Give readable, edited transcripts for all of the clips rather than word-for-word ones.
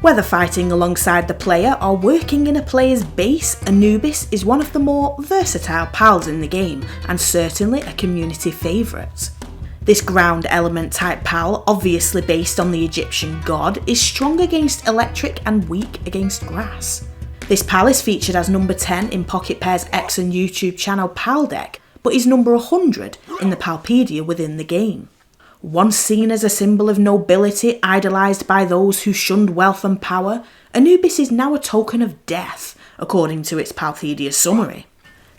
Whether fighting alongside the player or working in a player's base, Anubis is one of the more versatile pals in the game, and certainly a community favourite. This ground element type pal, obviously based on the Egyptian god, is strong against electric and weak against grass. This pal is featured as number 10 in Pocket Pair's X and YouTube channel Pal Deck, but is number 100 in the Palpedia within the game. Once seen as a symbol of nobility idolised by those who shunned wealth and power, Anubis is now a token of death, according to its Palpedia summary.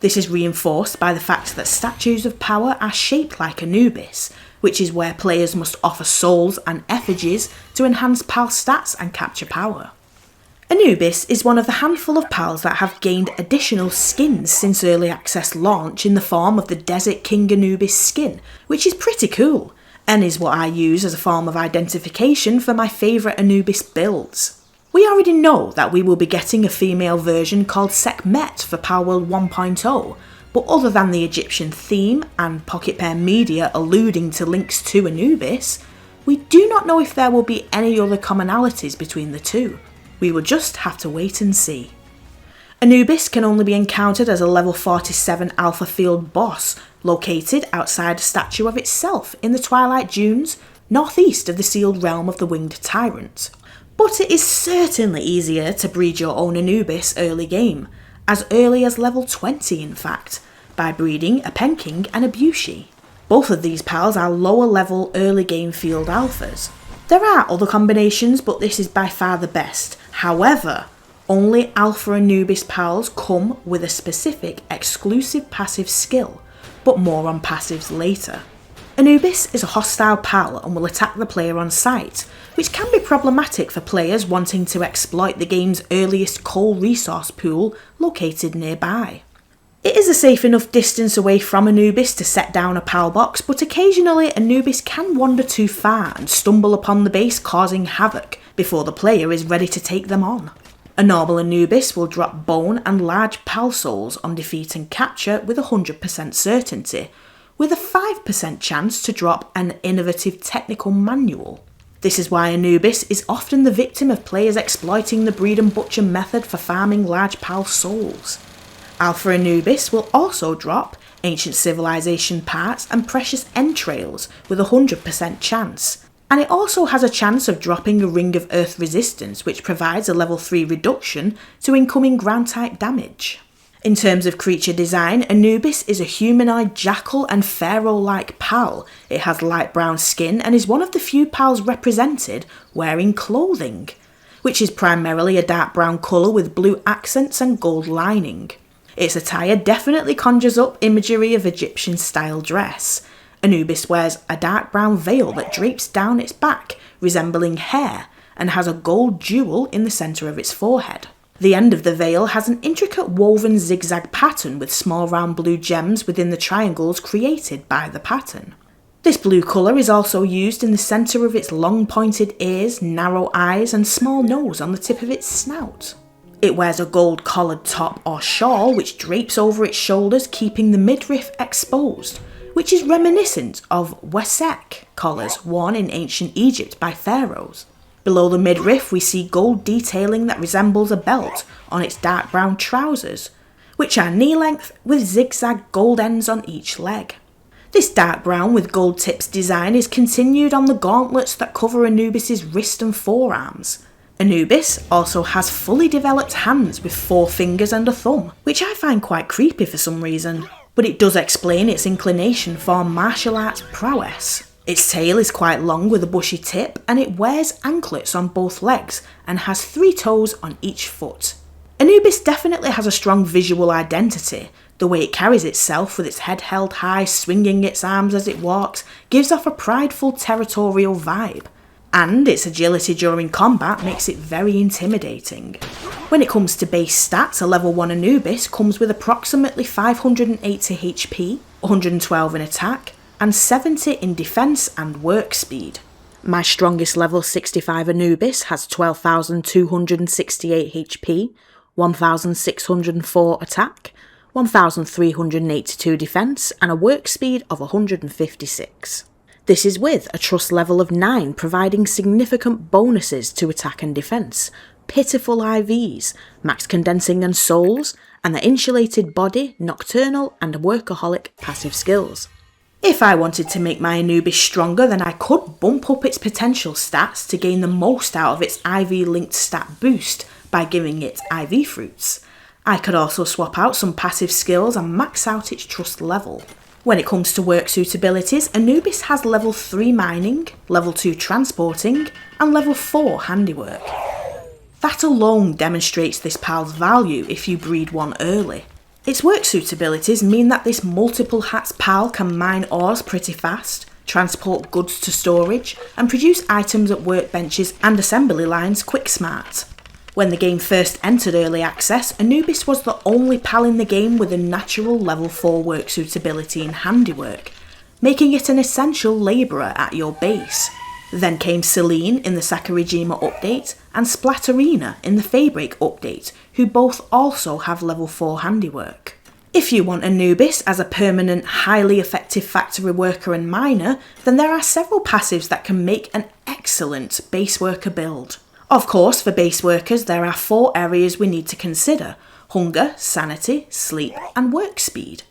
This is reinforced by the fact that statues of power are shaped like Anubis, which is where players must offer souls and effigies to enhance pal stats and capture power. Anubis is one of the handful of pals that have gained additional skins since early access launch in the form of the Desert King Anubis skin, which is pretty cool, and is what I use as a form of identification for my favourite Anubis builds. We already know that we will be getting a female version called Sekhmet for Palworld 1.0, but other than the Egyptian theme and Pocket Pair media alluding to links to Anubis, we do not know if there will be any other commonalities between the two. We will just have to wait and see. Anubis can only be encountered as a level 47 Alpha Field boss, located outside a statue of itself in the Twilight Dunes, northeast of the sealed realm of the Winged Tyrant. But it is certainly easier to breed your own Anubis early game, as early as level 20 in fact, by breeding a Penking and a Bushi. Both of these pals are lower level early game field alphas. There are other combinations, but this is by far the best. However, only alpha Anubis pals come with a specific exclusive passive skill, but more on passives later. Anubis is a hostile pal and will attack the player on sight, which can be problematic for players wanting to exploit the game's earliest coal resource pool located nearby. It is a safe enough distance away from Anubis to set down a pal box, but occasionally Anubis can wander too far and stumble upon the base, causing havoc before the player is ready to take them on. A normal Anubis will drop bone and large pal souls on defeat and capture with 100% certainty, with a 5% chance to drop an innovative technical manual. This is why Anubis is often the victim of players exploiting the breed and butcher method for farming large pal souls. Alpha Anubis will also drop ancient civilization parts and precious entrails with a 100% chance, and it also has a chance of dropping a Ring of Earth resistance, which provides a level 3 reduction to incoming ground type damage. In terms of creature design, Anubis is a humanoid jackal and pharaoh-like pal. It has light brown skin and is one of the few pals represented wearing clothing, which is primarily a dark brown colour with blue accents and gold lining. Its attire definitely conjures up imagery of Egyptian-style dress. Anubis wears a dark brown veil that drapes down its back, resembling hair, and has a gold jewel in the centre of its forehead. The end of the veil has an intricate woven zigzag pattern with small round blue gems within the triangles created by the pattern. This blue colour is also used in the centre of its long pointed ears, narrow eyes and small nose on the tip of its snout. It wears a gold collared top or shawl which drapes over its shoulders, keeping the midriff exposed, which is reminiscent of wesek collars worn in ancient Egypt by pharaohs. Below the midriff we see gold detailing that resembles a belt on its dark brown trousers, which are knee length with zigzag gold ends on each leg. This dark brown with gold tips design is continued on the gauntlets that cover Anubis's wrist and forearms. Anubis also has fully developed hands with 4 fingers and a thumb, which I find quite creepy for some reason, but it does explain its inclination for martial arts prowess. Its tail is quite long with a bushy tip, and it wears anklets on both legs and has 3 toes on each foot. Anubis definitely has a strong visual identity. The way it carries itself with its head held high, swinging its arms as it walks, gives off a prideful territorial vibe. And its agility during combat makes it very intimidating. When it comes to base stats, a level 1 Anubis comes with approximately 580 HP, 112 in attack, and 70 in defense and work speed. My strongest level 65 Anubis has 12,268 HP, 1,604 attack, 1,382 defense, and a work speed of 156. This is with a trust level of 9 providing significant bonuses to attack and defence, pitiful IVs, max condensing and souls, and the insulated body, nocturnal and workaholic passive skills. If I wanted to make my Anubis stronger, then I could bump up its potential stats to gain the most out of its IV linked stat boost by giving it IV fruits. I could also swap out some passive skills and max out its trust level. When it comes to work suitabilities, Anubis has level 3 mining, level 2 transporting, and level 4 handiwork. That alone demonstrates this pal's value if you breed one early. Its work suitabilities mean that this multiple hats pal can mine ores pretty fast, transport goods to storage, and produce items at workbenches and assembly lines quick smart. When the game first entered early access, Anubis was the only pal in the game with a natural level 4 work suitability in handiwork, making it an essential labourer at your base. Then came Selene in the Sakurajima update and Splatterina in the Faebreak update, who both also have level 4 handiwork. If you want Anubis as a permanent, highly effective factory worker and miner, then there are several passives that can make an excellent base worker build. Of course, for base workers, there are 4 areas we need to consider: hunger, sanity, sleep, and work speed.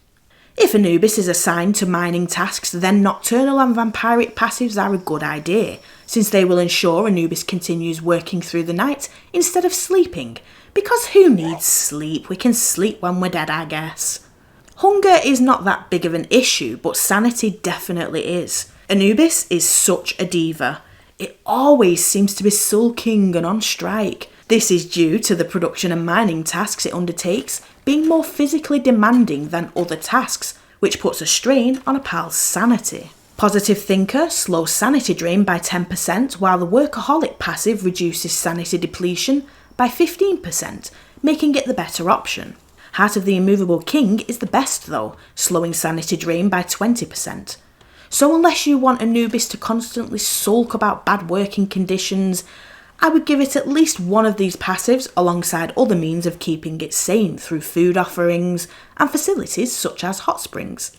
If Anubis is assigned to mining tasks, then nocturnal and vampiric passives are a good idea, since they will ensure Anubis continues working through the night instead of sleeping, because who needs sleep? We can sleep when we're dead, I guess. Hunger is not that big of an issue, but sanity definitely is. Anubis is such a diva. It always seems to be sulking and on strike. This is due to the production and mining tasks it undertakes being more physically demanding than other tasks, which puts a strain on a pal's sanity. Positive Thinker slows sanity drain by 10%, while the Workaholic passive reduces sanity depletion by 15%, making it the better option. Heart of the Immovable King is the best though, slowing sanity drain by 20%. So unless you want Anubis to constantly sulk about bad working conditions, I would give it at least one of these passives alongside other means of keeping it sane through food offerings and facilities such as hot springs.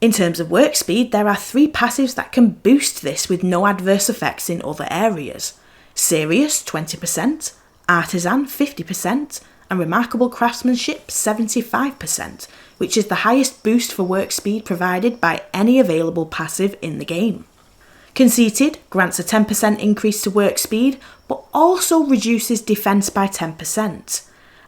In terms of work speed, there are 3 passives that can boost this with no adverse effects in other areas: Serious 20%, Artisan 50%, and Remarkable Craftsmanship 75%, which is the highest boost for work speed provided by any available passive in the game. Conceited grants a 10% increase to work speed, but also reduces defence by 10%.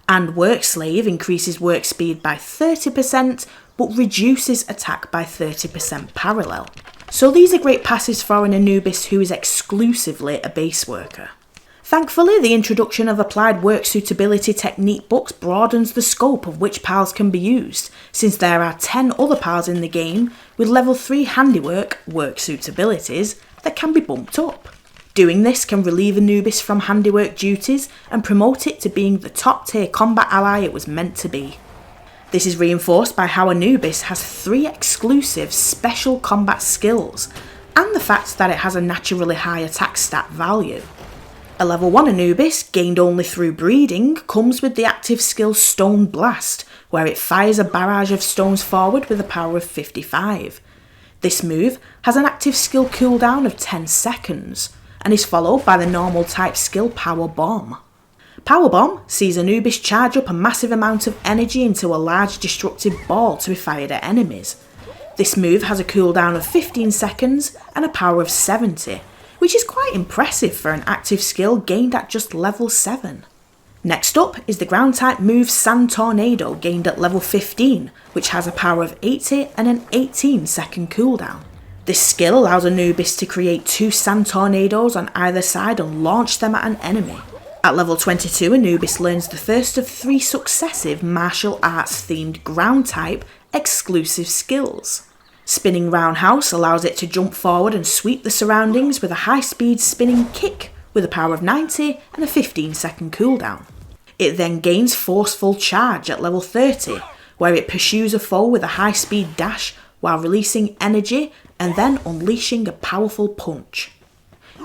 And Work Slave increases work speed by 30%, but reduces attack by 30% parallel. So these are great passives for an Anubis who is exclusively a base worker. Thankfully, the introduction of applied work suitability technique books broadens the scope of which pals can be used, since there are 10 other pals in the game with level 3 handiwork work suitabilities that can be bumped up. Doing this can relieve Anubis from handiwork duties and promote it to being the top tier combat ally it was meant to be. This is reinforced by how Anubis has 3 exclusive special combat skills, and the fact that it has a naturally high attack stat value. A level 1 Anubis, gained only through breeding, comes with the active skill Stone Blast, where it fires a barrage of stones forward with a power of 55. This move has an active skill cooldown of 10 seconds, and is followed by the normal type skill Power Bomb. Power Bomb sees Anubis charge up a massive amount of energy into a large destructive ball to be fired at enemies. This move has a cooldown of 15 seconds and a power of 70, which is quite impressive for an active skill gained at just level 7. Next up is the ground type move Sand Tornado, gained at level 15, which has a power of 80 and an 18 second cooldown. This skill allows Anubis to create 2 sand tornadoes on either side and launch them at an enemy. At level 22, Anubis learns the first of 3 successive martial arts themed ground type exclusive skills. Spinning Roundhouse allows it to jump forward and sweep the surroundings with a high speed spinning kick with a power of 90 and a 15 second cooldown. It then gains Forceful Charge at level 30, where it pursues a foe with a high speed dash while releasing energy and then unleashing a powerful punch.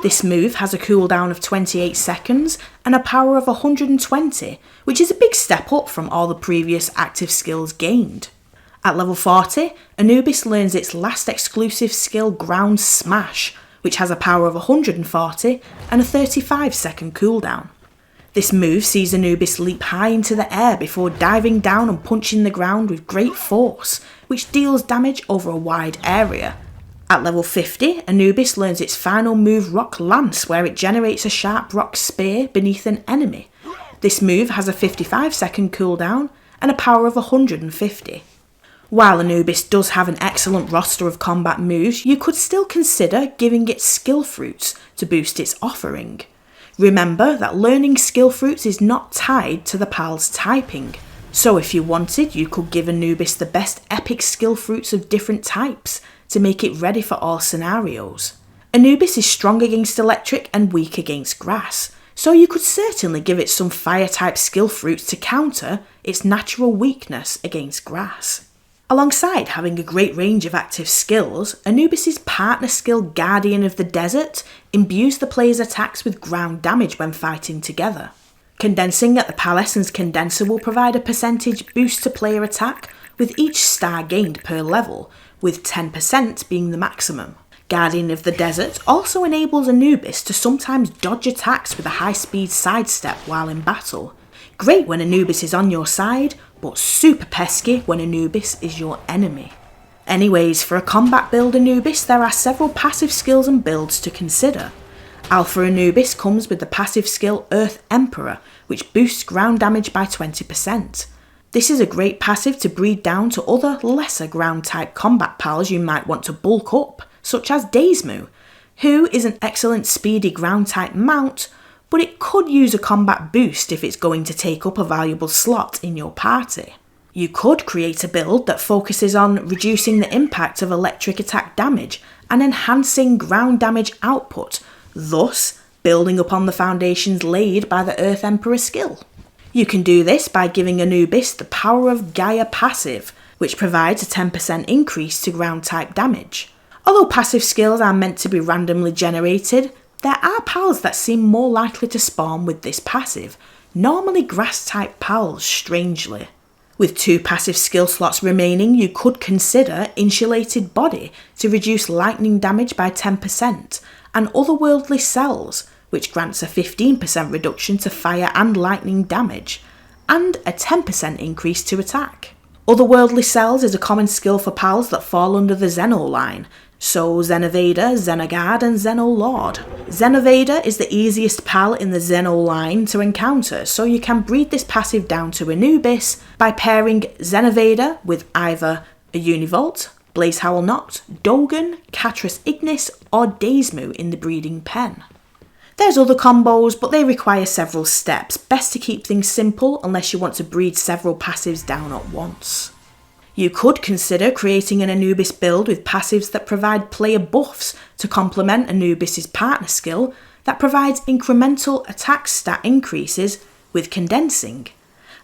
This move has a cooldown of 28 seconds and a power of 120, which is a big step up from all the previous active skills gained. At level 40, Anubis learns its last exclusive skill Ground Smash, which has a power of 140 and a 35-second cooldown. This move sees Anubis leap high into the air before diving down and punching the ground with great force, which deals damage over a wide area. At level 50, Anubis learns its final move Rock Lance, where it generates a sharp rock spear beneath an enemy. This move has a 55-second cooldown and a power of 150. While Anubis does have an excellent roster of combat moves, you could still consider giving it skill fruits to boost its offering. Remember that learning skill fruits is not tied to the PAL's typing, so if you wanted, you could give Anubis the best epic skill fruits of different types to make it ready for all scenarios. Anubis is strong against electric and weak against grass, so you could certainly give it some fire type skill fruits to counter its natural weakness against grass. Alongside having a great range of active skills, Anubis' partner skill Guardian of the Desert imbues the player's attacks with ground damage when fighting together. Condensing at the PAL Essence Condenser will provide a percentage boost to player attack with each star gained per level, with 10% being the maximum. Guardian of the Desert also enables Anubis to sometimes dodge attacks with a high speed sidestep while in battle. Great when Anubis is on your side, but super pesky when Anubis is your enemy. Anyways, for a combat build Anubis, there are several passive skills and builds to consider. Alpha Anubis comes with the passive skill Earth Emperor, which boosts ground damage by 20%. This is a great passive to breed down to other lesser ground type combat pals you might want to bulk up, such as Daismu, who is an excellent speedy ground type mount, but it could use a combat boost if it's going to take up a valuable slot in your party. You could create a build that focuses on reducing the impact of electric attack damage and enhancing ground damage output, thus building upon the foundations laid by the Earth Emperor skill. You can do this by giving Anubis the Power of Gaia passive, which provides a 10% increase to ground type damage. Although passive skills are meant to be randomly generated, there are pals that seem more likely to spawn with this passive, normally grass type pals strangely. With 2 passive skill slots remaining, you could consider Insulated Body to reduce lightning damage by 10%, and Otherworldly Cells, which grants a 15% reduction to fire and lightning damage, and a 10% increase to attack. Otherworldly Cells is a common skill for pals that fall under the Xeno line, so Xenovader, Xenogard and Xenolord. Xenovader is the easiest pal in the Xeno line to encounter, so you can breed this passive down to Anubis by pairing Xenovader with either a Univolt, Blaze Howl Noct, Dogan, Catras Ignis or Daismu in the breeding pen. There's other combos, but they require several steps, best to keep things simple unless you want to breed several passives down at once. You could consider creating an Anubis build with passives that provide player buffs to complement Anubis' partner skill that provides incremental attack stat increases with condensing,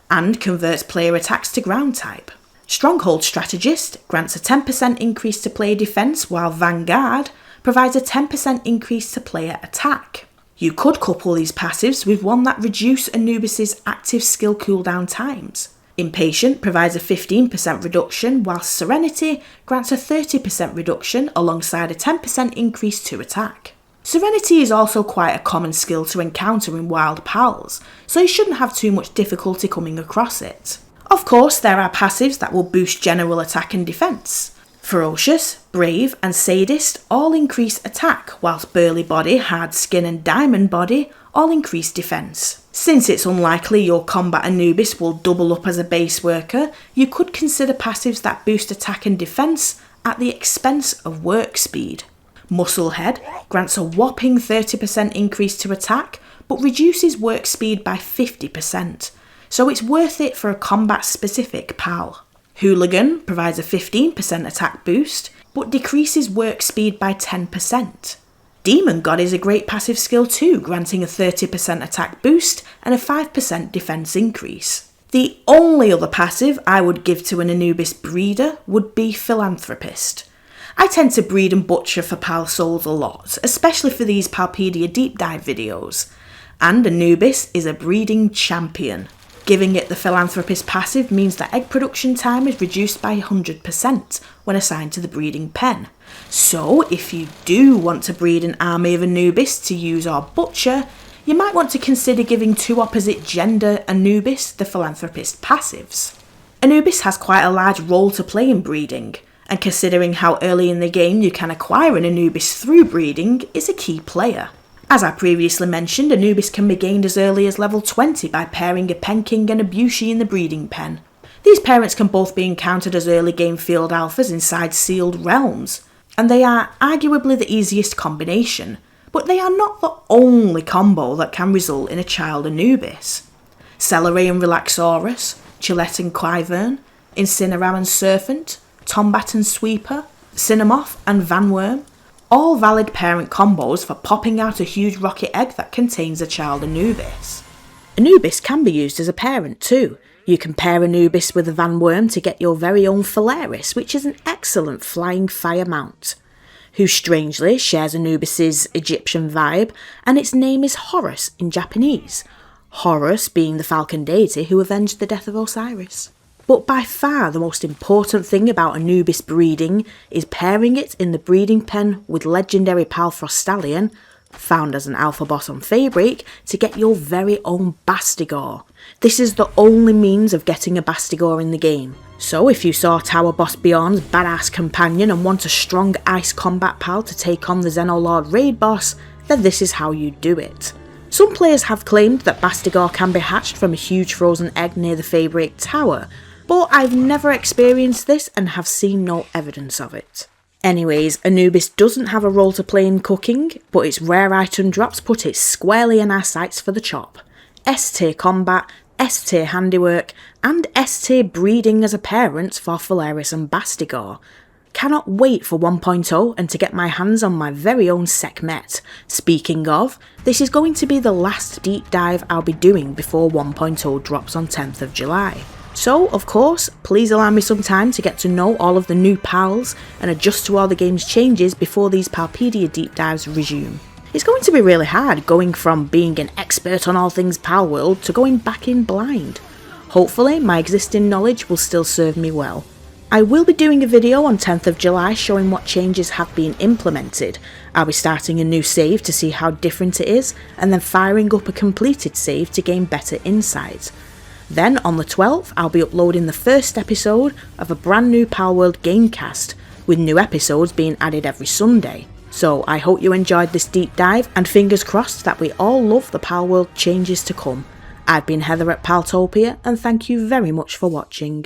and converts player attacks to ground type. Stronghold Strategist grants a 10% increase to player defense, while Vanguard provides a 10% increase to player attack. You could couple these passives with one that reduces Anubis' active skill cooldown times. Impatient provides a 15% reduction, whilst Serenity grants a 30% reduction alongside a 10% increase to attack. Serenity is also quite a common skill to encounter in wild pals, so you shouldn't have too much difficulty coming across it. Of course, there are passives that will boost general attack and defense. Ferocious, Brave and Sadist all increase attack, whilst Burly Body, Hard Skin and Diamond Body all increase defense. Since it's unlikely your combat Anubis will double up as a base worker, you could consider passives that boost attack and defense at the expense of work speed. Musclehead grants a whopping 30% increase to attack, but reduces work speed by 50%, so it's worth it for a combat-specific pal. Hooligan provides a 15% attack boost, but decreases work speed by 10%. Demon God is a great passive skill too, granting a 30% attack boost and a 5% defense increase. The only other passive I would give to an Anubis breeder would be Philanthropist. I tend to breed and butcher for pal souls a lot, especially for these Palpedia deep dive videos, and Anubis is a breeding champion. Giving it the Philanthropist passive means that egg production time is reduced by 100% when assigned to the breeding pen. So if you do want to breed an army of Anubis to use or butcher, you might want to consider giving two opposite gender Anubis the Philanthropist passives. Anubis has quite a large role to play in breeding, and considering how early in the game you can acquire an Anubis through breeding is a key player. As I previously mentioned, Anubis can be gained as early as level 20 by pairing a Penking and a Bushi in the breeding pen. These parents can both be encountered as early game field alphas inside sealed realms, and they are arguably the easiest combination, but they are not the only combo that can result in a child Anubis. Celery and Relaxaurus, Chillette and Quivern, Incineram and Serpent, Tombat and Sweeper, Cinnamoth and Vanworm, all valid parent combos for popping out a huge rocket egg that contains a child Anubis. Anubis can be used as a parent too. You can pair Anubis with a Vanworm to get your very own Phalaris, which is an excellent flying fire mount, who strangely shares Anubis's Egyptian vibe, and its name is Horus in Japanese, Horus being the falcon deity who avenged the death of Osiris. But by far the most important thing about Anubis breeding is pairing it in the breeding pen with legendary Palfrostallion, found as an alpha boss on Faebreak, to get your very own Bastigor. This is the only means of getting a Bastigor in the game. So if you saw Tower Boss Bjorn's badass companion and want a strong ice combat pal to take on the Xenolord raid boss, then this is how you do it. Some players have claimed that Bastigor can be hatched from a huge frozen egg near the Faebreak Tower, but I've never experienced this and have seen no evidence of it. Anyways, Anubis doesn't have a role to play in cooking, but its rare item drops put it squarely in our sights for the chop. S-tier combat, S-tier handiwork, and S-tier breeding as a parent for Phalaris and Bastigor. Cannot wait for 1.0 and to get my hands on my very own Sekhmet. Speaking of, this is going to be the last deep dive I'll be doing before 1.0 drops on 10th of July. So, of course, please allow me some time to get to know all of the new pals and adjust to all the game's changes before these Palpedia deep dives resume. It's going to be really hard going from being an expert on all things Palworld to going back in blind. Hopefully, my existing knowledge will still serve me well. I will be doing a video on 10th of July showing what changes have been implemented. I'll be starting a new save to see how different it is, and then firing up a completed save to gain better insight. Then on the 12th, I'll be uploading the first episode of a brand new Palworld Gamecast, with new episodes being added every Sunday. So I hope you enjoyed this deep dive, and fingers crossed that we all love the Palworld changes to come. I've been Heather at Paltopia, and thank you very much for watching.